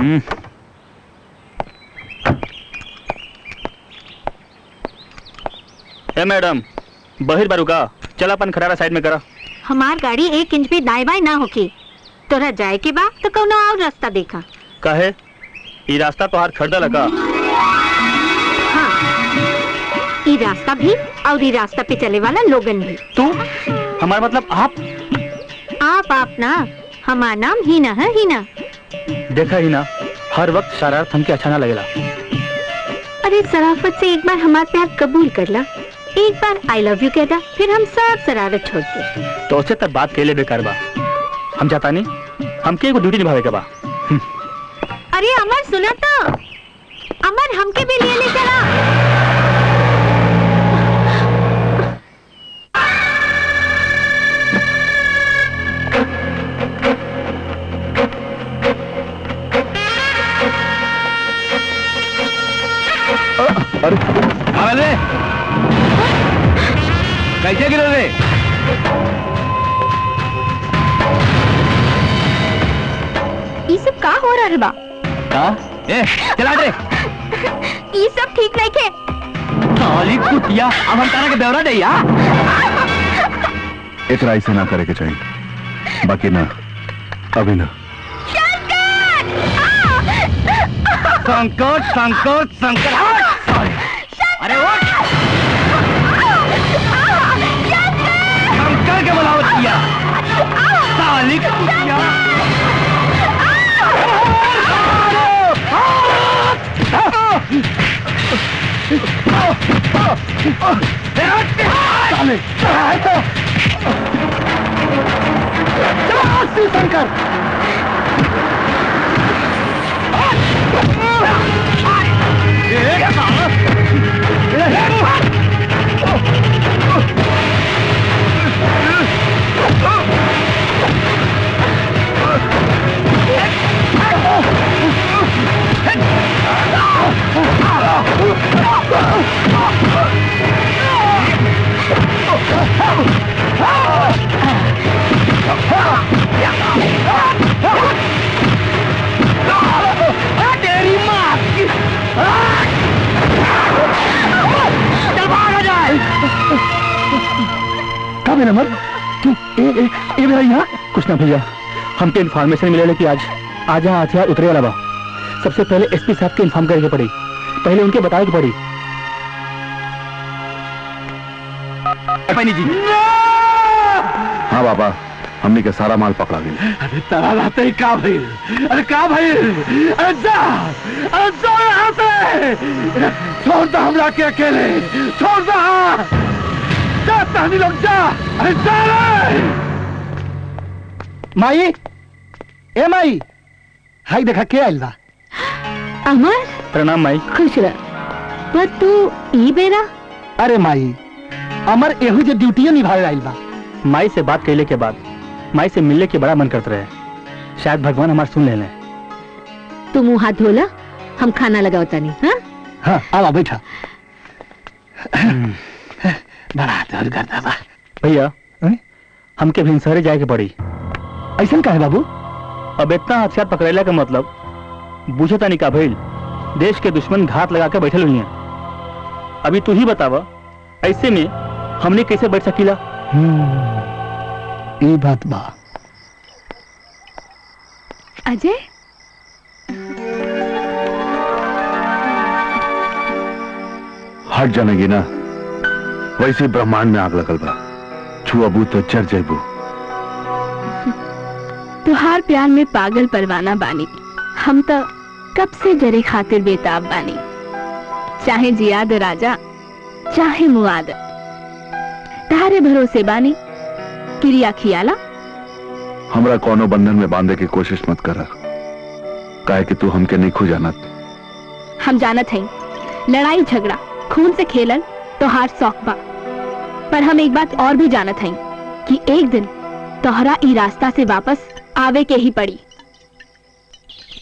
ए madam, बहिर बारू का? चल अपन खरारा साइड में करा। हमार गाड़ी 1 इंच भी दाएं बाएं ना होके। तोरा जाए के बा तो कौनो और रास्ता देखा। काहे? ई रास्ता तो हार खरीदा लगा। हाँ, ई रास्ता भी और ई रास्ता पे चले वाला लोगन भी। तू? हमारा मतलब आप ना, हमारा नाम हीना है, हीना। देखा हीना, हर वक्त शरारत हमके अच्छा ना लगेला। अरे शराफत से एक बार हमारा प्यार कबूल कर ला, एक बार आई लव यू कह दा, फिर हम सब शरारत छोड़ दे। तो उससे तक बात के लिए बेकार बा। हम चाहता नहीं, हमके एगो ड्यूटी निभावे के बा। अरे अमर सुना तो, अमर हमके भी ले चला। अरे कैसे गिरे रे? ये सब का हो रहा है बा? ए चला रे। ये सब ठीक नहीं के। साली कुतिया, अब हम तारा के बेवरा दे या। एक राय से ना करे के चाहिए, बाकी ना अभी ना। संकट संकट संकट। अरे वो शंकर के बुलावत किया, साली कुतिया। शंकर तेरी माँ की चल भाग जाए। कब है नंबर? ए मेरा यहाँ कुछ ना भैया, हमके इन्फॉर्मेशन मिले कि आज यहाँ हथियार उतरे वाला बा। सबसे पहले एसपी साहब के इन्फॉर्म करके पड़ी, पहले उनके बताए की पड़ी। जी हाँ बाबा, हमने के सारा माल पकड़ा गया। अरे तारा रहते ही का भाई? अरे का भाई? अरे जा यहाँ से, छोड़ दो हमरा के अकेले, छोड़ दो। जा तहनी लोग जा, अरे जा रे। माई, ए माई, हाई देखा के आइल बा। अमर प्रणाम माई। खुश रह। पर तू ई बेरा? अरे माई, अमर एहू जे ड्यूटी निभावे आइल बा। माई से बात कैले के बाद माई से मिलने के बड़ा मन करते रहे, शायद भगवान हमारा सुन ले। तू मुंह हाथ धोला, हम खाना लगावता नहीं। हाँ हाँ, आवा बैठा। बड़ा दर्द करता बा भैया। हमके भिनसरे जाए के पड़ी। ऐसा का है बाबू? अब इतना हथियार पकड़ेला का मतलब बुझता नहीं का भइल। देश के दुश्मन घात लगा के बैठे हुई हैं। अभी तू ही बतावा, ऐसे में हमने कैसे बैठ सकीला? ये बात बा। अजय, हट जानेगी ना, वैसे ब्रह्मांड में आग लगल बा। छुआबू तो जर जैबू। तुहार प्यार में पागल परवाना बानी, हम तो कब से जरे खातिर बेताब बानी। चाहे जियाद राजा, चाहे मुआद, तारे भरोसे बानी। क्रिया खियाला। हमरा कोनो बंधन में बांधे की कोशिश मत करा, काहे कि तू हमके नहीं खो जानत। हम जानत हई, लड़ाई झगड़ा खून से खेलन तो हार शौक बा। पर हम एक बात और भी जानत हई कि एक दिन तोहरा ई रास्ता से वापस आवे के ही पड़ी।